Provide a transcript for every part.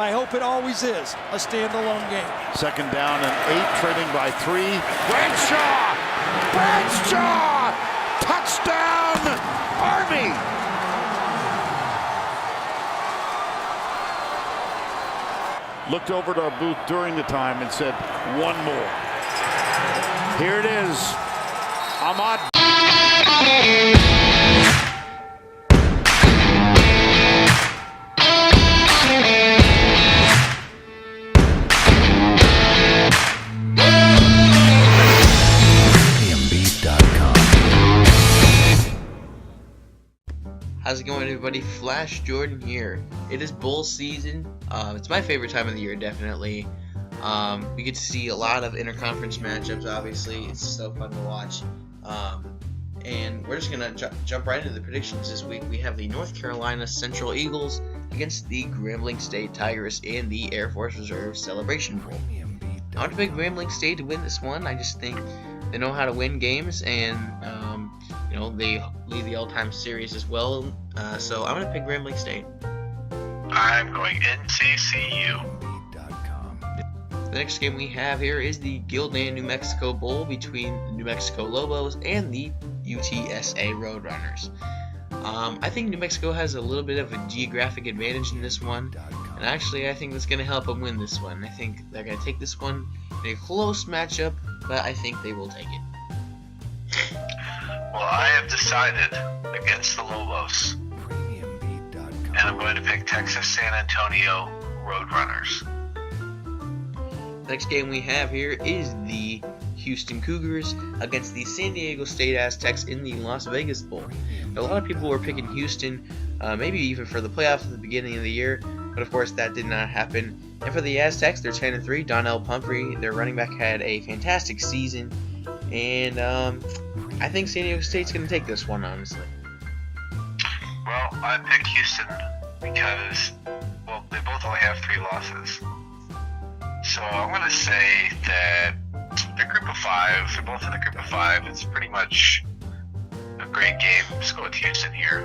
I hope it always is a standalone game. Second down and 8, trailing by 3. Bradshaw! Bradshaw! Touchdown, Army! Looked over to our booth during the time and said, one more. Here it is. Ahmad. How's it going, everybody? Flash Jordan here. It is bowl season. It's my favorite time of the year, definitely. We get to see a lot of interconference matchups, obviously. It's so fun to watch. And we're just going to jump right into the predictions this week. We have the North Carolina Central Eagles against the Grambling State Tigers in the Air Force Reserve Celebration Bowl. I want to pick Grambling State to win this one. I just think they know how to win games, and they lead the all-time series as well. So I'm going to pick Grambling State. I'm going NCCU. The next game we have here is the Gildan, New Mexico Bowl between the New Mexico Lobos and the UTSA Roadrunners. I think New Mexico has a little bit of a geographic advantage in this one, and actually I think that's going to help them win this one. I think they're going to take this one in a close matchup, but I think they will take it. Well, I have decided against the Lobos, and I'm going to pick Texas San Antonio Roadrunners. Next game we have here is the Houston Cougars against the San Diego State Aztecs in the Las Vegas Bowl. A lot of people were picking Houston, maybe even for the playoffs at the beginning of the year, but of course that did not happen. And for the Aztecs, they're 10-3. Donnell Pumphrey, their running back, had a fantastic season, and I think San Diego State's going to take this one, honestly. Well, I picked Houston because, well, they both only have 3 losses. So I'm going to say that they're group of 5. They're both in the group of 5. It's pretty much a great game. Let's go with Houston here.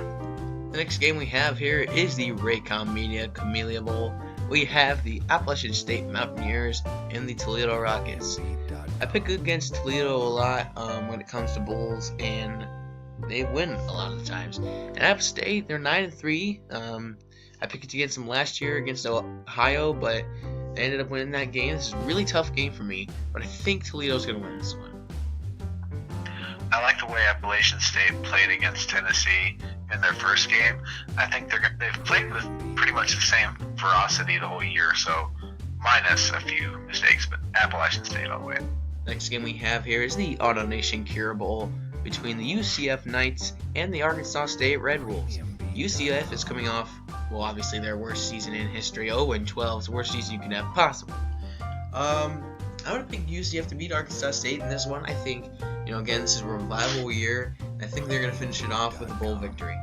The next game we have here is the Raton Media Camellia Bowl. We have the Appalachian State Mountaineers and the Toledo Rockets. I pick against Toledo a lot when it comes to bowls, and they win a lot of the times. And App State, they're 9-3. I picked against them last year against Ohio, but they ended up winning that game. This is a really tough game for me, but I think Toledo's going to win this one. I like the way Appalachian State played against Tennessee in their first game. I think they've played with pretty much the same ferocity the whole year, so minus a few mistakes, but Appalachian State all the way. Next game we have here is the Autonation Bowl between the UCF Knights and the Arkansas State Red Wolves. UCF is coming off, well, obviously their worst season in history. 0-12 is the worst season you can have possible. I would pick UCF to beat Arkansas State in this one. I think, again, this is a revival year. I think they're going to finish it off with a bowl victory.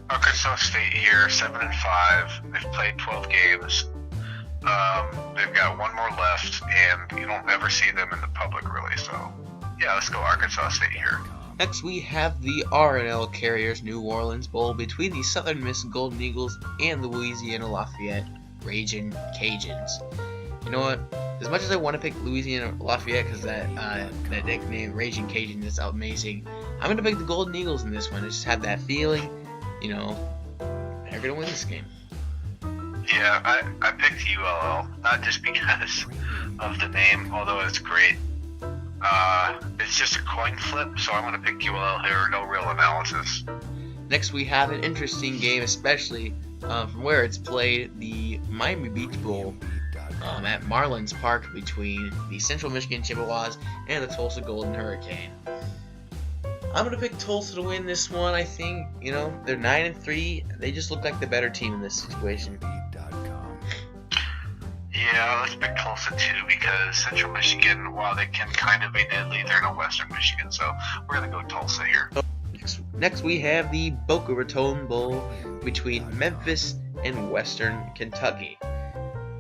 Arkansas State here, 7-5. They've played 12 games. They've got one more left, and you don't ever see them in the public, really. So, yeah, let's go Arkansas State here. Next, we have the R&L Carriers New Orleans Bowl between the Southern Miss Golden Eagles and the Louisiana Lafayette Ragin' Cajuns. You know what? As much as I want to pick Louisiana Lafayette because that nickname, Ragin' Cajun, is amazing, I'm going to pick the Golden Eagles in this one. I just have that feeling, they're going to win this game. Yeah, I picked ULL, not just because of the name, although it's great. It's just a coin flip, so I'm going to pick ULL here, no real analysis. Next, we have an interesting game, especially from where it's played, the Miami Beach Bowl at Marlins Park between the Central Michigan Chippewas and the Tulsa Golden Hurricane. I'm going to pick Tulsa to win this one. I think, they're 9-3. They just look like the better team in this situation. Yeah, let's pick Tulsa too, because Central Michigan, while they can kind of be deadly, they're not Western Michigan, so we're going to go Tulsa here. Next, we have the Boca Raton Bowl between Memphis and Western Kentucky.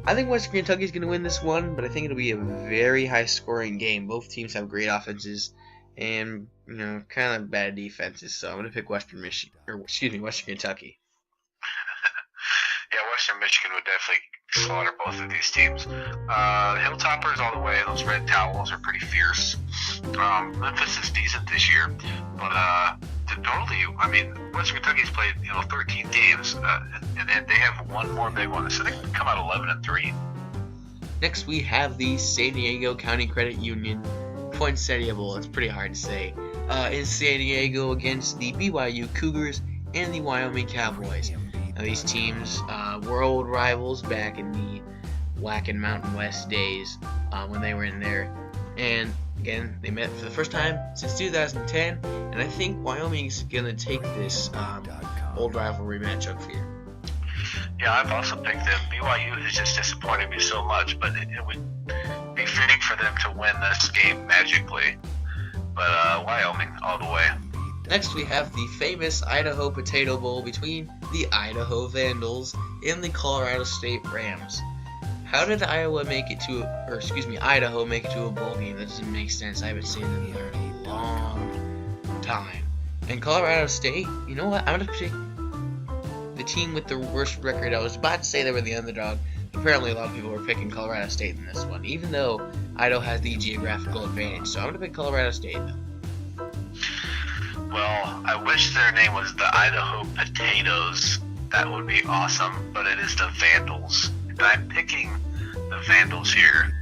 I think Western Kentucky is going to win this one, but I think it'll be a very high-scoring game. Both teams have great offenses and, kind of bad defenses, so I'm going to pick Western Kentucky. Yeah, Western Michigan would definitely slaughter both of these teams. Hilltoppers all the way. Those red towels are pretty fierce. Memphis is decent this year, but totally. I mean, Western Kentucky's played 13 games, and then they have one more big one, so they can come out 11-3. Next, we have the San Diego County Credit Union Poinsettia Bowl. It's pretty hard to say. In San Diego against the BYU Cougars and the Wyoming Cowboys. Now, these teams were old rivals back in the WAC and Mountain West days when they were in there. And again, they met for the first time since 2010. And I think Wyoming's going to take this old rivalry matchup here. Yeah, I've also picked them. BYU has just disappointed me so much, but it would be fitting for them to win this game magically. But Wyoming all the way. Next, we have the famous Idaho Potato Bowl between the Idaho Vandals and the Colorado State Rams. How did Idaho make it to a bowl game? That doesn't make sense. I haven't seen them there in a long time. And Colorado State, you know what? I'm going to pick the team with the worst record. I was about to say they were the underdog. Apparently, a lot of people were picking Colorado State in this one, even though Idaho has the geographical advantage. So I'm going to pick Colorado State, though. Well, I wish their name was the Idaho Potatoes. That would be awesome, but it is the Vandals. And I'm picking the Vandals here.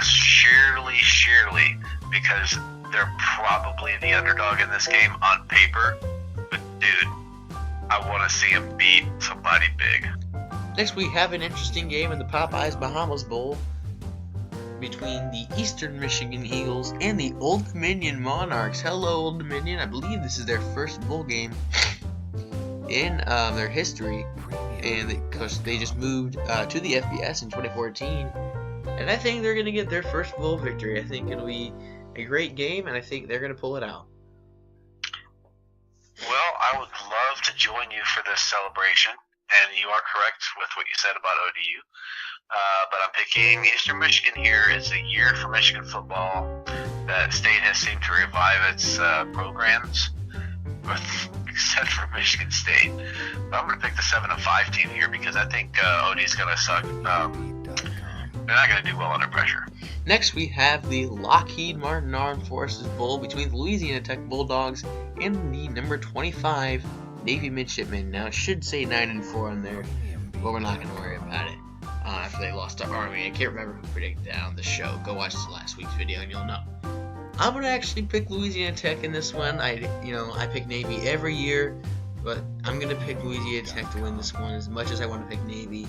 Surely, because they're probably the underdog in this game on paper. But, dude, I want to see them beat somebody big. Next, we have an interesting game in the Popeyes Bahamas Bowl between the Eastern Michigan Eagles and the Old Dominion Monarchs. Hello, Old Dominion. I believe this is their first bowl game in their history, and because they just moved to the FBS in 2014, and I think they're going to get their first bowl victory. I think it'll be a great game, and I think they're going to pull it out. Well, I would love to join you for this celebration, and you are correct with what you said about ODU. But I'm picking Eastern Michigan here. It's a year for Michigan football. That state has seemed to revive its programs, except for Michigan State. But I'm going to pick the 7-5 team here because I think OD's going to suck. They're not going to do well under pressure. Next, we have the Lockheed Martin Armed Forces Bowl between the Louisiana Tech Bulldogs and the number 25 Navy Midshipmen. Now, it should say 9-4 on there, but we're not going to worry about it. After they lost to Army. I can't remember who predicted that on the show. Go watch last week's video and you'll know. I'm gonna actually pick Louisiana Tech in this one. I pick Navy every year, but I'm gonna pick Louisiana Tech to win this one as much as I want to pick Navy.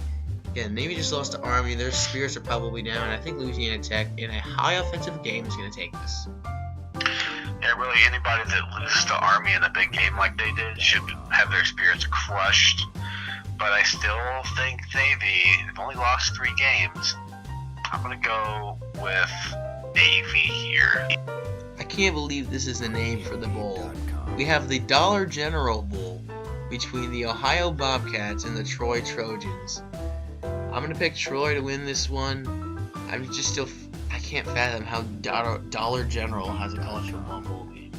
Again, Navy just lost to Army. Their spirits are probably down. And I think Louisiana Tech in a high offensive game is gonna take this. Yeah, really, anybody that loses to Army in a big game like they did should have their spirits crushed. But I still think Navy, they've only lost 3 games. I'm going to go with Navy here. I can't believe this is the name for the bowl. We have the Dollar General Bowl between the Ohio Bobcats and the Troy Trojans. I'm going to pick Troy to win this one. I can't fathom how Dollar General has a college football bowl game.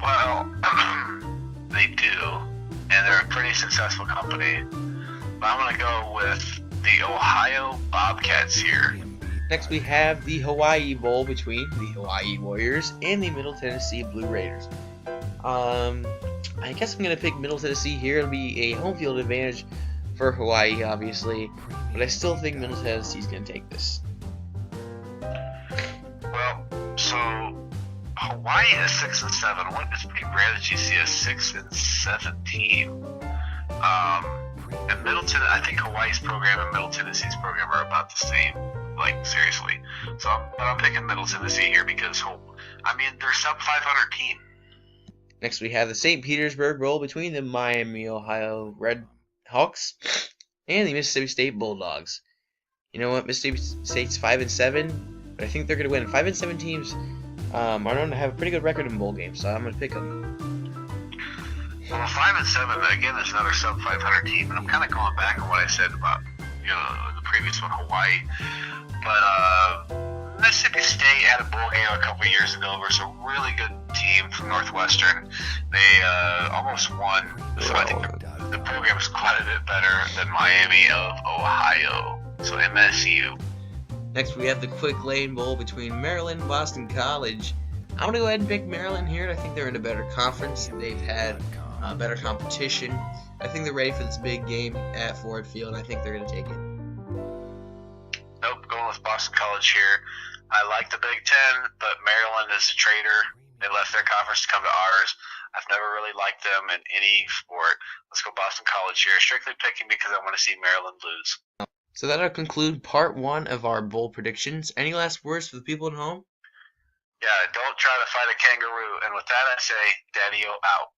Well, they do. And they're a pretty successful company. But I'm going to go with the Ohio Bobcats here. Next, we have the Hawaii Bowl between the Hawaii Warriors and the Middle Tennessee Blue Raiders. I guess I'm going to pick Middle Tennessee here. It'll be a home field advantage for Hawaii, obviously. But I still think Middle Tennessee is going to take this. Well, so Hawaii is 6-7. It's pretty rare that you see a 6-7 team. And Middleton, I think Hawaii's program and Middle Tennessee's program are about the same. Like, seriously. So I'm picking Middle Tennessee here because, they're sub 500 team. Next, we have the St. Petersburg Bowl between the Miami, Ohio Red Hawks and the Mississippi State Bulldogs. You know what? Mississippi State's 5-7, but I think they're going to win. 5-7 teams are known to have a pretty good record in bowl games, so I'm going to pick them. Well, 5-7 again is another sub 500 team, and I'm kind of going back on what I said about the previous one, Hawaii. But Mississippi State had a bowl game a couple years ago versus a really good team from Northwestern. They almost won, so I think the program is quite a bit better than Miami of Ohio. So MSU. Next, we have the Quick Lane Bowl between Maryland and Boston College. I'm going to go ahead and pick Maryland here. I think they're in a better conference. They've had better competition. I think they're ready for this big game at Ford Field, and I think they're going to take it. Nope, going with Boston College here. I like the Big Ten, but Maryland is a traitor. They left their conference to come to ours. I've never really liked them in any sport. Let's go Boston College here. Strictly picking because I want to see Maryland lose. So that'll conclude part 1 of our bowl predictions. Any last words for the people at home? Yeah, don't try to fight a kangaroo. And with that, I say, Daddy-o out.